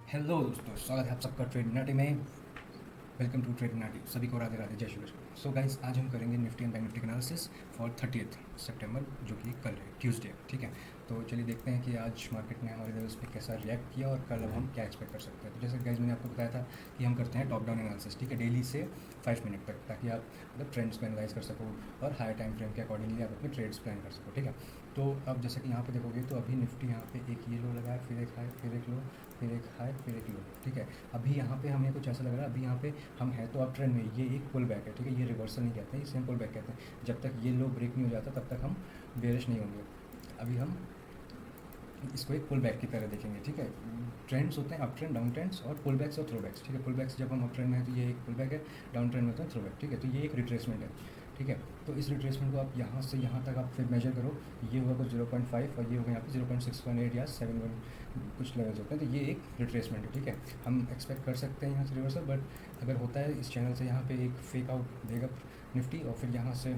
Hello दोस्तों, स्वागत है आप सबका ट्रेड नाटी में। वेलकम टू ट्रेड नाटी। सभी को राधे राधे, जय श्री कृष्ण। सो गाइस, आज हम करेंगे निफ्टी एंड बैंक निफ्टी का एनालिसिस फॉर 30 सितंबर, जो कि कल है, ट्यूसडे। ठीक है, तो चलिए देखते हैं कि आज मार्केट ने हमारे लेवल्स पे कैसा रिएक्ट किया और कल अब हम क्या एक्सपेक्ट कर सकते हैं। तो जैसे गाइस मैंने आपको बताया था कि हम करते हैं टॉप डाउन एनालिसिस, ठीक है, डेली से 5 मिनट तक, ताकि आप मतलब ट्रेंड्स को एनालाइज कर सको और हायर टाइम फ्रेम के अकॉर्डिंगली आप अपने ट्रेड्स प्लान कर सको। ठीक है, तो अब जैसे कि यहाँ पे देखोगे तो अभी निफ्टी यहाँ पे एक ये लो लगाया, फिर एक हाई, फिर एक लो, फिर एक हाई, फिर एक लो। ठीक है, अभी यहाँ पे हमें कुछ ऐसा लग रहा है, अभी यहाँ पे हम हैं तो अब ट्रेंड में, ये एक पुल बैक है। ठीक है, ये रिवर्सल नहीं कहते हैं, इसे हम पुल बैक कहते हैं। जब तक ये लो ब्रेक नहीं हो जाता तब तक हम बेरिश नहीं होंगे। अभी हम इसको एक पुल बैक की तरह देखेंगे। ठीक है, ट्रेंड्स होते हैं अप ट्रेंड, डाउन ट्रेंड्स और पुल बैक्स और थ्रो बैक्स। ठीक है, पुल बैक्स जब हम अप ट्रेंड में हैं तो ये एक पुल बैक है, डाउन ट्रेंड में होता है थ्रो बैक। ठीक है, तो ये एक रिट्रेसमेंट है। ठीक है, तो इस रिट्रेसमेंट को आप यहाँ से यहाँ तक आप फिर मेजर करो। ये होगा कुछ 0.5 और ये होगा यहाँ पे 0.618 या 7 कुछ लेवल्स होते हैं। तो ये एक रिट्रेसमेंट है। ठीक है, हम एक्सपेक्ट कर सकते हैं यहाँ से रिवर्सल, बट अगर होता है इस चैनल से यहाँ पे एक फेक आउट देगा निफ्टी और फिर यहाँ से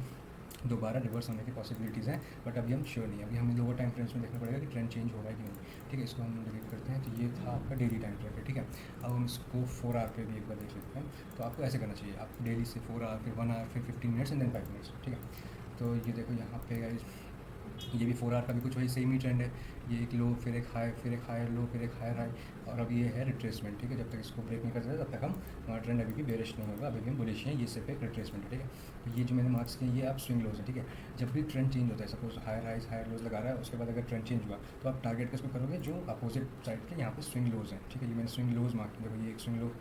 दोबारा रिवर्स होने की पॉसिबिलिटीज़ हैं, बट अभी हम श्योर नहीं है। अभी हमें लोअर टाइम फ्रेम्स में देखना पड़ेगा कि ट्रेंड चेंज होगा कि नहीं। ठीक है, इसको हम डिलीट करते हैं। तो ये था आपका डेली टाइम फ्रेम पे। ठीक है, अब हम इसको 4 आवर पे भी एक बार देख लेते हैं। तो आपको ऐसे करना चाहिए, आप डेली से 4 आवर, फिर 1 आवर, फिर 15 मिनट्स एंड देन 5 मिनट्स। ठीक है, तो ये देखो यहाँ पे ये भी 4 आवर का भी कुछ वही सेम ही ट्रेंड है। ये एक लो, फिर एक हाई, फिर एक हायर लो, फिर एक हायर हाई, और अब ये है रिट्रेसमेंट। ठीक है, जब तक इसको ब्रेक नहीं कर सकते तब तक हम, हमारा ट्रेंड अभी भी बेरिश नहीं होगा, अभी भी हम बुलिश हैं। ये सिर्फ एक रिट्रेसमेंट है। ठीक है, तो ये जो मैंने मार्क्स किए ये आप स्विंग लोज है। ठीक है, जब भी ट्रेंड चेंज होता है, suppose higher highs higher lows लगा रहा है, उसके बाद अगर ट्रेंड चेंज हुआ तो आप टारगेट किसको करोगे, जो अपोजिट साइड के यहाँ पे स्विंग लोज हैं। ठीक है, ये मैंने स्विंग लोज मार्क किया। देखो ये एक स्विंग लो,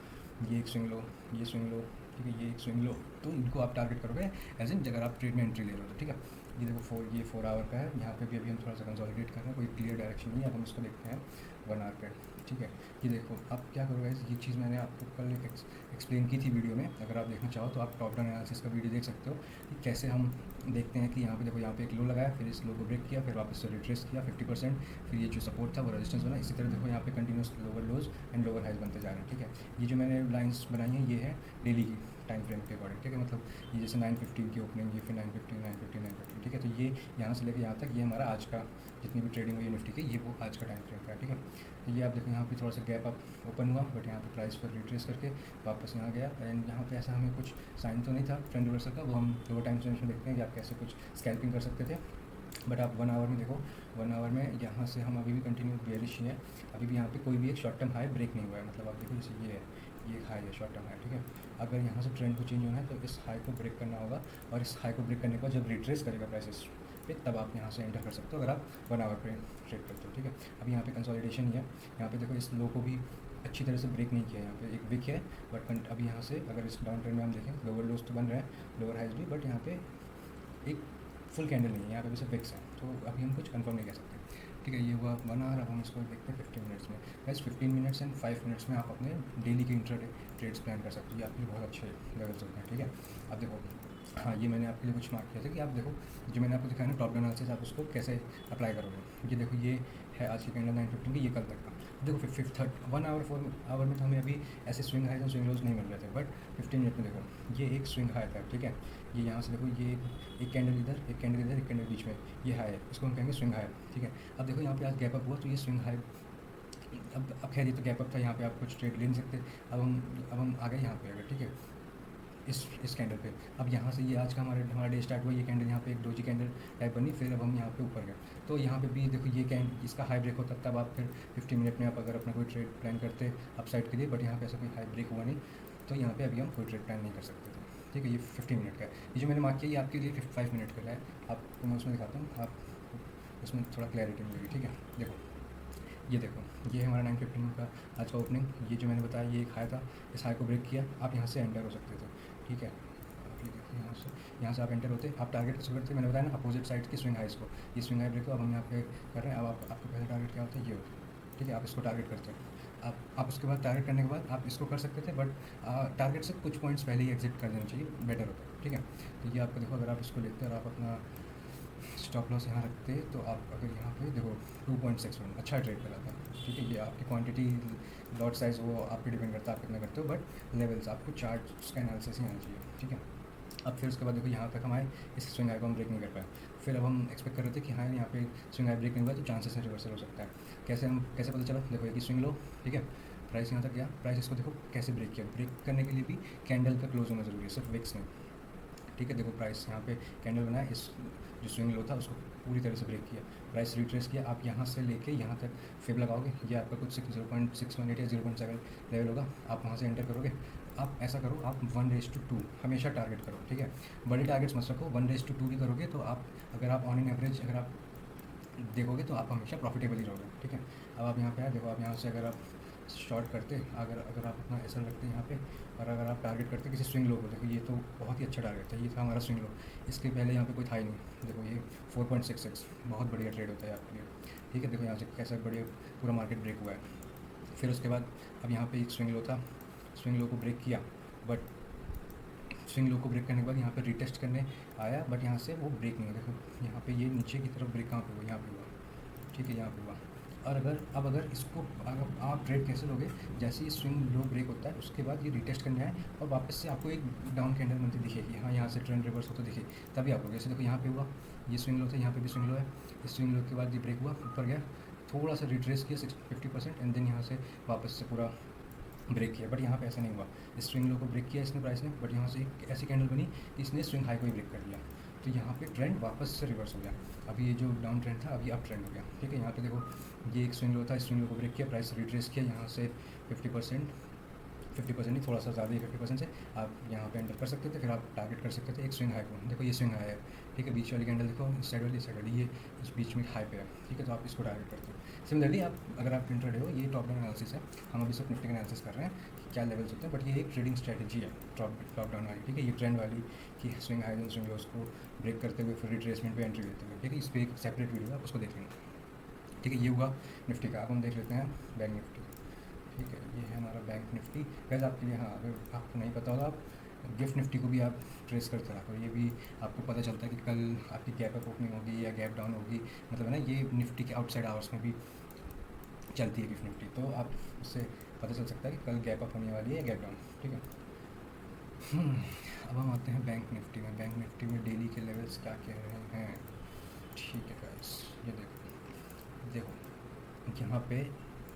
ये एक स्विंग लो, ये स्विंग लो। ठीक है, ये एक स्विंग लो, तो इनको आप टारगेट करोगे एज इन अगर आप ट्रेड में एंट्री ले रहे हो तो। ठीक है, ये देखो ये 4 आवर का है। यहाँ पे भी अभी हम थोड़ा सा कंसोलिडेट कर रहे हैं, कोई क्लियर डायरेक्शन नहीं है। अब हम इसको देखते हैं 1 आवर पे। ठीक है, ये देखो आप क्या करोगे, ये चीज़ मैंने आपको कल एक एक्सप्लेन की थी वीडियो में। अगर आप देखना चाहो तो आप टॉप डाउन एनालिसिस का वीडियो देख सकते हो कि कैसे हम देखते हैं कि यहाँ पे देखो, यहाँ पे एक लो लगाया, फिर इस लो को ब्रेक किया, फिर वापस से रिट्रेस किया 50%, फिर ये जो सपोर्ट था वो रेजिस्टेंस बना। इसी तरह देखो यहाँ पे continuous lower lows and lower highs बनते जा रहे हैं। ठीक है, ये जो मैंने लाइंस बनाई हैं ये है डेली की टाइम फ्रेम के अकॉर्डिंग। ठीक है, मतलब ये जैसे 9:15 की ओपनिंग, ये फिर 9:15, 9:50, 9:50। ठीक है, तो ये यहाँ से लेकर यहाँ तक ये हमारा आज का जितनी भी ट्रेडिंग हुई है निफ्टी की, ये वो आज का टाइम फ्रेम का है। ठीक है, तो ये आप देखो यहाँ पे थोड़ा सा गैप अप ओपन हुआ, बट यहाँ पे प्राइस पर रिट्रेस करके वापस यहाँ गया। एंड यहाँ पे ऐसा हमें कुछ साइन तो नहीं था ट्रेंड रिवर्सल का, वो हम लोअर टाइम फ्रेम्स में देखते हैं कि आप कैसे कुछ स्कैल्पिंग कर सकते थे। बट आप 1 आवर में देखो, 1 आवर में यहाँ से हम अभी भी कंटिन्यू बेयरिश ही है। अभी भी यहाँ पे कोई भी एक शॉर्ट टर्म हाई ब्रेक नहीं हुआ है। मतलब आप देखो जैसे ये है, ये हाई है, शॉर्ट टर्म हाई। ठीक है, अगर यहाँ से ट्रेंड को चेंज होना है तो इस हाई को ब्रेक करना होगा, और इस हाई को ब्रेक करने के बाद जब रिट्रेस करेगा प्राइसेस पे, तब आप यहाँ से एंटर कर सकते हो अगर आप 1 आवर पे ट्रेड करते हो। ठीक है, अभी यहाँ पे कंसोलिडेशन ही है। यहाँ पे देखो इस लो को भी अच्छी तरह से ब्रेक नहीं किया, यहाँ पे एक विक है, बट अभी यहाँ से अगर इस डाउन ट्रेंड में हम देखें, लोअर लोज तो बन रहे हैं, लोअर हाइज भी, बट यहाँ पे एक फुल कैंडल नहीं है, यहाँ पे भी सिर्फ विक्स है। तो अभी हम कुछ कंफर्म नहीं कह सकते। ठीक है, ये हुआ 1 आवर। अब हम इसको देखते हैं 15 मिनट्स में। बस 15 मिनट्स एंड 5 मिनट्स में आप अपने डेली के इंट्राडे ट्रेड्स प्लान कर सकते हो। ये आपके लिए बहुत अच्छे लेवल्स होते हैं। ठीक है, अब देखो, हाँ, ये मैंने आपके लिए कुछ मार्क किया था कि आप देखो, जो मैंने आपको दिखाया ना टॉप डाउन एनालिसिस, आप उसको कैसे अप्लाई करोगे। ये देखो, ये है आज की कैंडल 9:15 की, ये कल तक का। देखो फिर 1 आवर 4 आवर में तो हमें अभी ऐसे स्विंग हाई और स्विंग लोज नहीं मिल रहे थे, बट 15 मिनट में देखो ये एक स्विंग हाई था। ठीक है, ये यहाँ से देखो, ये एक कैंडल इधर, एक कैंडल इधर, एक कैंडल बीच में, ये हाई है, इसको हम कहेंगे स्विंग हाई। ठीक है, अब देखो यहाँ पे आज गैप अप हुआ तो ये स्विंग हाई। अब खैर ये तो गैप अप था, यहाँ पे आप कुछ ट्रेड ले नहीं सकते। अब हम आ गए यहाँ पे अगर। ठीक है, इस कैंडल पे, अब यहाँ से ये आज का हमारा डे स्टार्ट हुआ। ये कैंडल यहाँ पे एक डोजी कैंडल टाइप बनी, फिर अब हम यहाँ पे ऊपर गए। तो यहाँ पे भी देखो ये इसका हाई ब्रेक होता, तब आप फिर 50 मिनट में आप अगर अपना कोई ट्रेड प्लान करते अप साइड के लिए, बट यहाँ पे ऐसा कोई हाई ब्रेक हुआ नहीं, तो यहाँ पे अभी हम कोई ट्रेड प्लान नहीं कर सकते थे। ठीक है, ये 15 मिनट का है। ये जो मैंने मार्क किया ये आपके लिए 5 मिनट का है। आपको मैं उसमें दिखाता हूँ, आप उसमें थोड़ा क्लैरिटी मिलेगी। ठीक है, देखो ये देखो, ये है हमारा 9:15 का आज का ओपनिंग। ये जो मैंने बताया ये एक हाई था, इस हाई को ब्रेक किया, आप यहाँ से एंटर हो सकते थे। ठीक है, आप ये देखो, यहाँ से आप एंटर होते, आप टारगेट किसको करते, मैंने बताया ना अपोजिट साइड की स्विंग हाइस को। ये स्विंग हाई ब्रेक को अब हम यहाँ पे कर रहे हैं। अब आपका पहले टारगेट क्या होता है, ये होता है। ठीक है, आप इसको टारगेट करते हैं। आप उसके बाद टारगेट करने के बाद आप इसको कर सकते थे, बट टारगेट से कुछ पॉइंट्स पहले ही एग्जिट कर देना चाहिए, बेटर होता है। ठीक है, तो ये आपको देखो, अगर आप इसको लेते हैं और आप अपना स्टॉप लॉस यहाँ रखते तो आप अगर यहाँ पे देखो 2.61 अच्छा ट्रेड कराता है। ठीक है, ये आपकी क्वांटिटी लॉट साइज़ वो आप पे डिपेंड करता है आप कितना करते हो, बट लेवल्स आपको चार्ट का एनालिसिस ही आना चाहिए। ठीक है, अब फिर उसके बाद देखो यहाँ तक हम आए, इस स्विंग हाई को हम ब्रेक नहीं कर पाए। फिर अब हम एक्सपेक्ट कर रहे थे कि हाँ यहाँ पे स्विंग हाई ब्रेक नहीं हुआ तो चांसेस है रिवर्सल हो सकता है। कैसे पता चला, देखो एक ही स्विंग लो। ठीक है, प्राइस यहाँ तक गया, प्राइस इसको देखो कैसे ब्रेक किया। ब्रेक करने के लिए भी कैंडल का क्लोज होना ज़रूरी है, सिर्फ विक्स नहीं, ठीक है। देखो प्राइस यहाँ पे कैंडल बनाया, इस जो स्विंग लो था उसको पूरी तरह से ब्रेक किया, प्राइस रिट्रेस किया। आप यहाँ से लेके यहाँ तक फेब लगाओगे, ये आपका कुछ 0.618 या 0.7 लेवल होगा, आप वहाँ से एंटर करोगे। आप ऐसा करो, आप 1:2 हमेशा टारगेट करो, ठीक है। बड़े टारगेट्स मत रखो, 1:2 भी करोगे तो आप, अगर आप ऑन एन एवरेज अगर आप देखोगे तो आप हमेशा प्रॉफिटेबल ही रहोगे, ठीक है। अब आप यहाँ पे आए, देखो आप यहाँ से अगर आप शॉर्ट करते, अगर अगर आप अपना ऐसा रखते यहाँ पे, और अगर आप टारगेट करते किसी स्विंग लो को, देखो ये तो बहुत ही अच्छा टारगेट था, ये था हमारा स्विंग लो। इसके पहले यहाँ पे कोई था ही नहीं, देखो ये 4.66 बहुत बढ़िया ट्रेड होता है आपके लिए, ठीक है। देखो यहाँ से कैसा बढ़िया पूरा मार्केट ब्रेक हुआ है। फिर उसके बाद अब यहाँ पे एक स्विंग लो था, स्विंग लो को ब्रेक किया, बट स्विंग लो को ब्रेक करने के बाद यहाँ पे रिटेस्ट करने आया, बट यहाँ से वो ब्रेक नहीं हुआ। देखो यहाँ पे ये नीचे की तरफ ब्रेक कहाँ पे हुआ, यहाँ पे हुआ, ठीक है, यहाँ पे हुआ। और अगर इसको आप ट्रेड कैसे लोगे, जैसे ही स्विंग लो ब्रेक होता है उसके बाद ये रिटेस्ट करने आए और वापस से आपको एक डाउन कैंडल बनती दिखेगी, हाँ यहाँ से ट्रेंड रिवर्स होता दिखे, तभी आप लोग जैसे देखो यहाँ पे हुआ, ये स्विंग लो था, यहाँ पे भी स्विंग लो है, इस स्विंग लो के बाद ये ब्रेक हुआ, ऊपर गया, थोड़ा सा रिट्रेस किया 50% एंड देन यहाँ से वापस से पूरा ब्रेक किया। बट यहाँ पे ऐसा नहीं हुआ, इस स्विंग लो को ब्रेक किया इसने प्राइस ने, बट यहाँ से एक ऐसी कैंडल बनी कि इसने स्विंग हाई को ही ब्रेक कर दिया, तो यहाँ पे ट्रेंड वापस से रिवर्स हो गया। अभी ये जो डाउन ट्रेंड था अभी अप ट्रेंड हो गया, ठीक है। यहाँ पे देखो ये एक स्विंग लो था, इस स्विंग लो को ब्रेक किया, प्राइस रिट्रेस किया यहाँ से 50% नहीं, थोड़ा सा ज़्यादा ही 50% से आप यहाँ पे एंटर कर सकते थे, फिर आप टारगेट कर सकते थे एक स्विंग हाई को। देखो ये स्विंग हाई है, ठीक है, बीच वाली कैंडल देखो, इस साइड वाली ये इस बीच में हाई पे है, ठीक है, तो आप इसको टारगेट करते हो। सिमिलरली आप अगर आप इंट्राडे हो, ये टॉप डाउन एनालिसिस है, हम अभी सिर्फ निफ्टी का एनालिसिस कर रहे हैं कि क्या लेवल्स होते हैं, बट ये एक ट्रेडिंग स्ट्रैटेजी है टॉप डाउन वाली, ठीक है। ये ट्रेंड वाली कि swing high and swing loss को ब्रेक करते हुए फिर रिट्रेसमेंट पे एंट्री लेते हुए, ठीक है। इस पर एक सेपरेट वीडियो है, आप उसको देख लेंगे, ठीक है। ये हुआ निफ्टी का। अब हम देख लेते हैं बैंक निफ्टी, ठीक है। ये है हमारा बैंक निफ्टी। वैसे आपके लिए, हाँ, अगर आपको नहीं पता होगा, आप गिफ्ट निफ्टी को भी आप ट्रेस करते रहो, ये भी आपको पता चलता है कि कल आपकी गैप अप ओपनिंग होगी या गैप डाउन होगी, मतलब है ना, ये निफ्टी के आउटसाइड आवर्स में भी चलती है गिफ्ट निफ्टी, तो आप उससे पता चल सकता है कि कल गैप अप होने वाली है या गैप डाउन, ठीक है। अब हम आते हैं बैंक निफ्टी में। बैंक निफ्टी में डेली के लेवल्स क्या कह रहे हैं, ठीक है गाइस, ये देखो यहाँ पे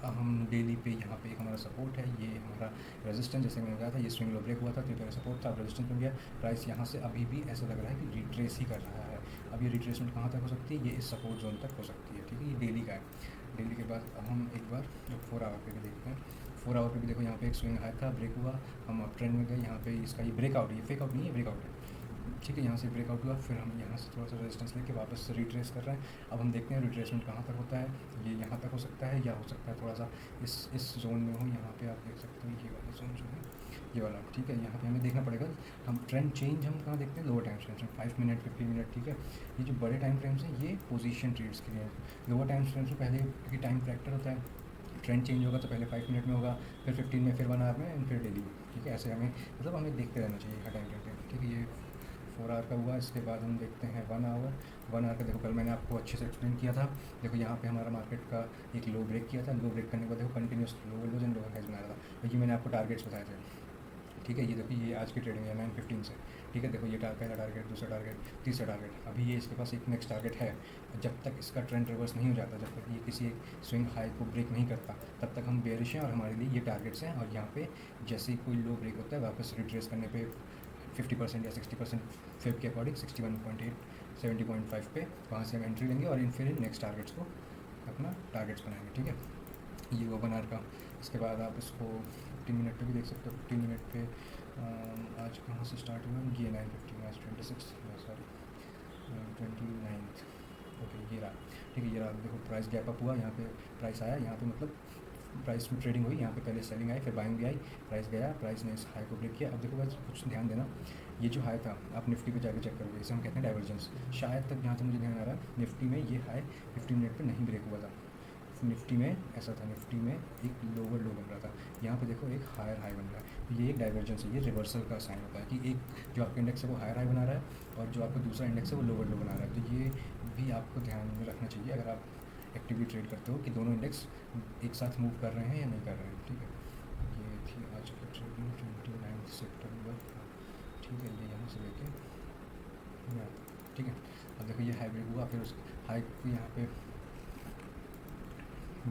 हम डेली पे यहाँ पे एक हमारा सपोर्ट है, ये हमारा रेजिस्टेंस, जैसे मैंने कहा था, ये स्विंग लो ब्रेक हुआ था तो ये सपोर्ट था, अब रेजिस्टेंस बन गया। प्राइस यहाँ से अभी भी ऐसा लग रहा है कि रिट्रेस ही कर रहा है। अब ये रिट्रेसमेंट कहाँ तक हो सकती है, ये इस सपोर्ट जोन तक हो सकती है, ठीक है। ये डेली का है। डेली के बाद अब हम एक बार 4 आवर पे भी देखते हैं। 4 आवर पे भी देखो यहाँ पे एक स्विंग हाई था, ब्रेक हुआ, हम अप ट्रेंड में गए, यहाँ पे इसका ये ब्रेकआउट, ये फेक आउट नहीं है, ब्रेकआउट है, ठीक है। यहाँ से ब्रेकआउट हुआ, फिर हम यहाँ से थोड़ा सा रेजिस्टेंस लेके वापस से रिट्रेस कर रहे हैं। अब हम देखते हैं रिट्रेसमेंट कहाँ तक होता है, ये यहाँ तक हो सकता है या हो सकता है थोड़ा सा इस जोन में हो, यहाँ पे आप देख सकते हो ये वाला जोन जो है, ये वाला, ठीक है। यहाँ पे हमें देखना पड़ेगा, हम ट्रेंड चेंज हम कहाँ देखते हैं, लोअर टाइम फ्रेम्स में, 5 मिनट 15 मिनट, ठीक है। ये जो बड़े टाइम फ्रेम्स हैं ये पोजीशन ट्रेड्स के लिए, लोअर टाइम फ्रेम्स में पहले, क्योंकि टाइम फैक्टर होता है, ट्रेंड चेंज होगा तो पहले 5 मिनट में होगा, फिर 15 में, फिर 1 आवर में, फिर डेली में, ठीक है। ऐसे हमें मतलब हमें देखते रहना चाहिए हर टाइम फ्रेम पे, ठीक है। ये 4 आवर का हुआ। इसके बाद हम देखते हैं 1 आवर। 1 आवर का देखो कल मैंने आपको अच्छे से एक्सप्लेन किया था। देखो यहाँ पे हमारा मार्केट का एक लो ब्रेक किया था, लो ब्रेक करने के बाद देखो continuous lows and lower highs बनाया था, तो ये मैंने आपको टारगेट्स बताए थे, ठीक है। ये देखो ये आज की ट्रेडिंग है 9:15 से, ठीक है। देखो ये पहला टारगेट, दूसरा टारगेट, तीसरा टारगेट, अभी ये इसके पास एक नेक्स्ट टारगेट है। जब तक इसका ट्रेंड रिवर्स नहीं हो जाता, जब तक ये किसी एक स्विंग हाई को ब्रेक नहीं करता, तब तक हम बेरिश हैं और हमारे लिए ये टारगेट्स हैं। और यहाँ पे जैसे ही कोई लो ब्रेक होता है, वापस रिट्रेस करने पे 50% या 60% फेब के अकॉर्डिंग 61.8 70.5 पे वहाँ से हम एंट्री लेंगे और फिर नेक्स्ट टारगेट्स को अपना टारगेट्स बनाएंगे, ठीक है। ये वो 1 आवर का। इसके बाद आप इसको 15 मिनट पे भी देख सकते हो। 15 मिनट पे आज कहाँ से स्टार्ट हुआ, ये 9:15, आज 26 सॉरी 29, ओके, ये रहा, ठीक है। ये रहा, देखो प्राइस गैप अप हुआ, यहाँ पे प्राइस आया, यहाँ पे मतलब प्राइस में ट्रेडिंग हुई, यहाँ पे पहले सेलिंग आई, फिर बाइंग भी आई, प्राइस गया, प्राइस ने इस हाई को ब्रेक किया। अब देखो बस कुछ ध्यान देना, ये जो हाई था आप निफ्टी पे जाके चेक करोगे, इसे हम कहते हैं डाइवर्जेंस। शायद तक जहाँ तक मुझे ध्यान आ रहा है, निफ्टी में ये हाई 15 मिनट पे नहीं ब्रेक हुआ था। निफ्टी में ऐसा था, निफ्टी में एक लोअर लो बन रहा था, यहाँ पे देखो एक हायर हाई बन रहा है, तो ये एक डाइवर्जेंस है, ये रिवर्सल का साइन होता है कि एक जो आपका इंडेक्स है वो हायर हाई बना रहा है और जो आपका दूसरा इंडेक्स है वो लोअर लो बना रहा है। तो ये भी आपको ध्यान में रखना चाहिए अगर आप एक्टिवली ट्रेड करते हो कि दोनों इंडेक्स एक साथ मूव कर रहे हैं या नहीं कर रहे हैं, ठीक है। ये थी आज की ट्रेडिंग 29 सितंबर, ठीक है। ये यहाँ से लेके यहाँ, ठीक है। अब देखो ये हाई ब्रेक हुआ, फिर उस हाई को यहाँ पे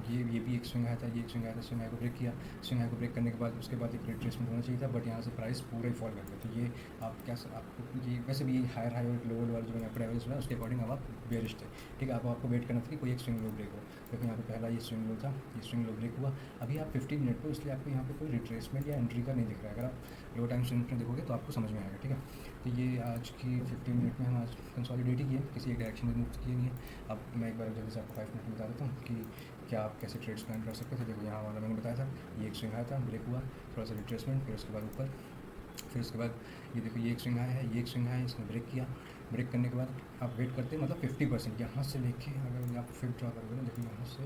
ये भी एक स्विंग आया था, ये एक स्विंग आया था, स्विंग हाई को ब्रेक किया, स्विंग हाई को ब्रेक करने के बाद उसके बाद एक रिट्रेसमेंट होना चाहिए था, बट यहाँ से प्राइस पूरा ही फॉल कर गया। तो ये आप क्या आपको ये वैसे भी ये हायर हाई और लोअर वाला जो मैंने आपको एवरेज सुना उसके अकॉर्डिंग अब आप बेरिश थे, ठीक है। आपको वेट करना था कि कोई एक स्विंग लो ब्रेक हो। देखो यहाँ पे पहला ये स्विंग लो था, ये स्विंग लो ब्रेक हुआ। अभी आप 15 मिनट पर, इसलिए आपको यहाँ पे कोई रिट्रेसमेंट या एंट्री का नहीं दिख रहा है। अगर आप लो टाइम स्विंग में देखोगे तो आपको समझ में आएगा, ठीक है। तो ये आज की 15 मिनट में हम आज कंसोलिडेट ही किए, किसी एक डायरेक्शन में मूव किए नहीं है। अब मैं एक बार जल्दी से आपको 5 मिनट में बता देता हूँ कि क्या आप कैसे ट्रेड्स प्लान कर सकते थे। देखो यहाँ वाला मैंने बताया था, ये एक स्विंग आया था, ब्रेक हुआ, थोड़ा सा रिट्रेसमेंट, फिर उसके बाद ऊपर, फिर उसके बाद ये देखो ये एक स्विंग आया है, ये एक स्विंग आया है, इसने ब्रेक किया। ब्रेक करने के बाद आप वेट करते हैं, मतलब 50% यहाँ से लेके अगर आप फिर ड्रा करोगे ना, देखो यहाँ से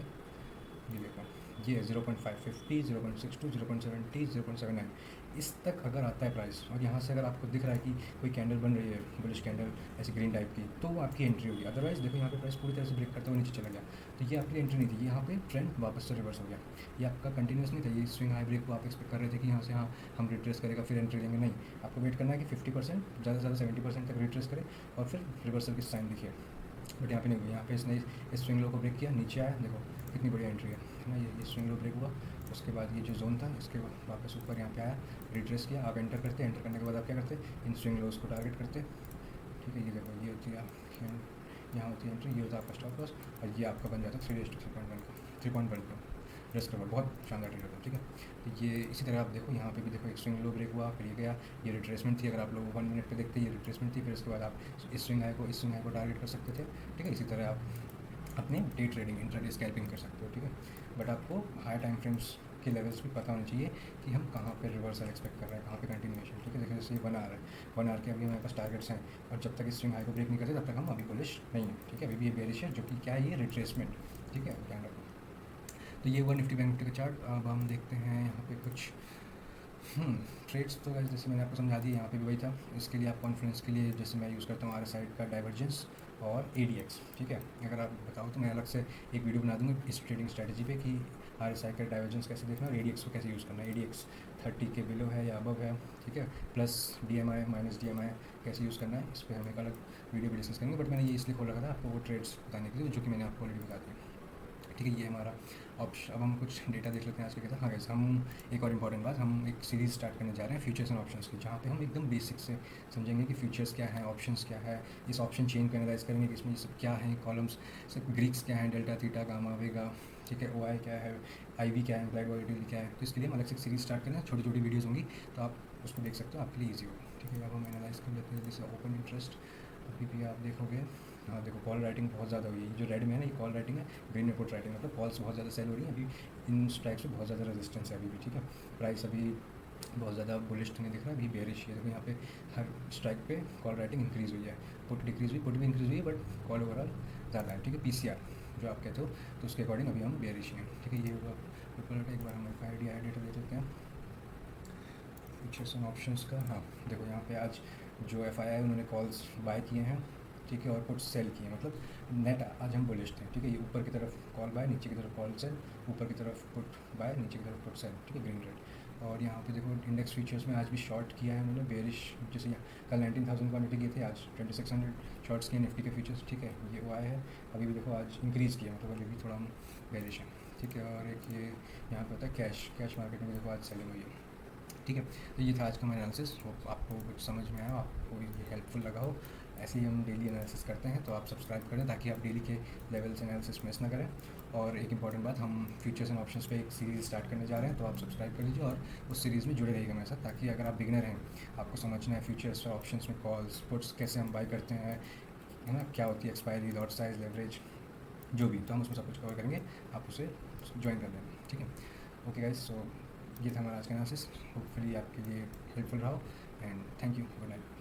ये देखो ये 0.550, 0.62, 0.70, 0.79 इस तक अगर आता है प्राइस, और यहाँ से अगर आपको दिख रहा है कि कोई कैंडल बन रही है बुलिश कैंडल ऐसी ग्रीन टाइप की, तो वो आपकी एंट्री होगी। अदरवाइज़ देखो यहाँ पे प्राइस पूरी तरह से ब्रेक करते हुए नीचे चला गया, तो ये आपकी एंट्री नहीं थी। यहाँ पे ट्रेंड वापस से रिवर्स हो गया, ये आपका कंटिन्यूस नहीं था। ये स्विंग हाई ब्रेक को आप एक्सपेक्ट कर रहे थे कि यहाँ से हाँ हम रिट्रेस करेगा फिर एंट्री लेंगे, नहीं, आपको वेट करना है कि 50%, ज़्यादा से ज़्यादा 70% तक रिट्रेस करे और फिर रिवर्सल की साइन दिखे। बट यहाँ पे नहीं हुआ, यहाँ पे इसने इस स्विंग लो को ब्रेक किया, नीचे आया, देखो कितनी बढ़िया एंट्री है ना। ये स्विंग लो ब्रेक हुआ, उसके बाद ये जो जोन था इसके वापस ऊपर यहाँ पे आया, रिट्रेस किया। आप एंटर करते, एंटर करने के बाद आप क्या करते, इन स्विंग लोस को टारगेट करते, ठीक है। ये देखो ये होती है यहाँ होती है एंट्री, ये होता है आपका स्टॉप लॉस, और ये आपका बन जाता है 3:3.1 का 3.1 का रिस्क कवर। बहुत शानदार ट्रेड होता है, ठीक है। तो ये इसी तरह आप देखो यहाँ पे भी देखो एक स्विंग लो ब्रेक हुआ, फिर ये गया, ये रिट्रेसमेंट थी। अगर आप लोग 1 मिनट पे देखते ये रिट्रेसमेंट थी, फिर उसके बाद आप इस स्विंग हाई को टारगेट कर सकते थे, ठीक है। इसी तरह आप अपने डे ट्रेडिंग इंट्राडे स्कैल्पिंग कर सकते हो, ठीक है। बट आपको हाई टाइम फ्रेम्स के लेवल्स भी पता होना चाहिए कि हम कहाँ पे रिवर्सल एक्सपेक्ट कर रहे हैं, कहाँ पे कंटिन्यूएशन, ठीक है। देखो जैसे 1 आवर है, 1 आवर के अभी हमारे पास टारगेट्स हैं, और जब तक इस स्विंग हाई को ब्रेक नहीं करते तब तक हम अभी बुलिश नहीं है, ठीक है। अभी भी ये बेरिश है, जो कि क्या है, ये रिट्रेसमेंट, ठीक है, ध्यान रखो। तो ये हुआ निफ्टी बैंक निफ्टी का चार्ट। अब हम देखते हैं यहाँ पे कुछ ट्रेड्स। तो guys, जैसे मैंने आपको समझा दिया, यहाँ पे भी वही था। इसके लिए आप कॉन्फ्रेंस के लिए जैसे मैं यूज़ करता हूँ RSI का डाइवर्जेंस और ADX, ठीक है। अगर आप बताओ तो मैं अलग से एक वीडियो बना दूँगा इस ट्रेडिंग स्ट्रेटजी पे कि RSI का डाइवर्जेंस कैसे देखना और ADX को कैसे यूज़ करना है। ADX 30 के बिलो है या अबव है, ठीक है, प्लस DMI माइनस DMI कैसे यूज़ करना है, इस पर हम एक अलग वीडियो भी डिस्कस करेंगे। बट मैंने ये इसलिए खोल रखा था आपको वो ट्रेड्स बताने के लिए जो कि मैंने आपको ऑलरेडी बता दिया, ठीक है। ये हमारा ऑप्शन। अब हम कुछ डेटा देख लेते हैं आज के लिए। हाँ गाइस, हम एक और इम्पॉर्टेंट बात, हम एक सीरीज़ स्टार्ट करने जा रहे हैं फ्यूचर्स एंड ऑप्शंस की, जहाँ पे हम एकदम बेसिक से समझेंगे कि फ्यूचर्स क्या है, ऑप्शंस क्या है, इस ऑप्शन चेन को एनालाइज करेंगे कि इसमें ये सब क्या है, कॉलम्स सब ग्रीक्स क्या हैं, डेल्टा थीटा गामा वेगा, ठीक है, OI क्या है, IV क्या है, इम्प्लाइड वॉलेटिलिटी क्या है। तो इसके लिए हम अलग से एक सीरीज़ स्टार्ट करें, छोटी छोटी वीडियोज़ होंगी, तो आप उसको देख सकते हो, आपके लिए ईजी होगा, ठीक है। अब हम एनालाइज कर लेते हैं जैसे ओपन इंटरेस्ट। अभी भी आप देखोगे, हाँ देखो कॉल राइटिंग बहुत ज़्यादा हुई है, जो रेड में है ना ये कॉल राइटिंग है, ग्रीन में पुट राइटिंग, मतलब कॉल्स बहुत ज़्यादा सेल हो रही है। अभी इन स्ट्राइक्स पे बहुत ज़्यादा रेजिस्टेंस है अभी भी, ठीक है। प्राइस अभी बहुत ज़्यादा बुलिश नहीं दिख रहा है, अभी बेरिश है। देखो यहाँ पे हर स्ट्राइक पे कॉल राइटिंग इंक्रीज़ हुई है, पुट डिक्रीज़ हुई, पुट भी इंक्रीज़ हुई है, बट कॉल ओवरऑल ज़्यादा है, ठीक है। PCR जो आप कहते हो, तो उसके अकॉर्डिंग अभी हम बेरिश हैं, ठीक है। ये होगा ऊपर। एक बार हम आइडिया डेटा देख लेते हैं फ्यूचर्स एंड ऑप्शंस का। हाँ देखो यहाँ पे आज जो FII उन्होंने कॉल्स बाय किए हैं, ठीक है, और पुट सेल किए, मतलब नेट आज हम बुलिश थे, ठीक है। ये ऊपर की तरफ कॉल बाय, नीचे की तरफ कॉल सेल, ऊपर की तरफ पुट बाय, नीचे की तरफ पुट सेल, ठीक है, ग्रीन रेड। और यहाँ पे देखो इंडेक्स फीचर्स में आज भी शॉर्ट किया है उन्होंने बेरिश, जैसे कल 19,000 क्वान्टिटी किए थे, आज 2600 शॉर्ट्स किए निफ्टी के फीचर्स, ठीक है। ये वो आया है, अभी भी देखो आज इंक्रीज़ किया, मतलब अभी भी थोड़ा हम बेरिश हैं, ठीक है। और एक ये यहाँ पे होता है कैश मार्केट में देखो आज सेलिंग हुई है, ठीक है। तो ये था आज का मेरा एनालिसिस, होप आपको कुछ समझ में आया, आपको ये हेल्पफुल लगा हो। ऐसे ही हम डेली एनालिसिस करते हैं, तो आप सब्सक्राइब करें ताकि आप डेली के लेवल्स एनालिसिस मिस ना करें। और एक इंपॉर्टेंट बात, हम फ्यूचर्स एंड ऑप्शंस पे एक सीरीज़ स्टार्ट करने जा रहे हैं, तो आप सब्सक्राइब कर लीजिए और उस सीरीज़ में जुड़े रहिएगा मेरे साथ, ताकि अगर आप बिगनर हैं, आपको समझना है फ्यूचर्स और ऑप्शंस में कॉल्स पुट्स कैसे हम बाई करते हैं, है ना, क्या होती है एक्सपायरी, लॉट साइज, लेवरेज, जो भी, तो हम उसमें सब कुछ कवर करेंगे, आप उसे ज्वाइन कर लेना, ठीक है। ओके गाइस, सो ये था हमारा आज का एनालिसिस, होपफुली आपके लिए हेल्पफुल रहा हो, and thank you, good night.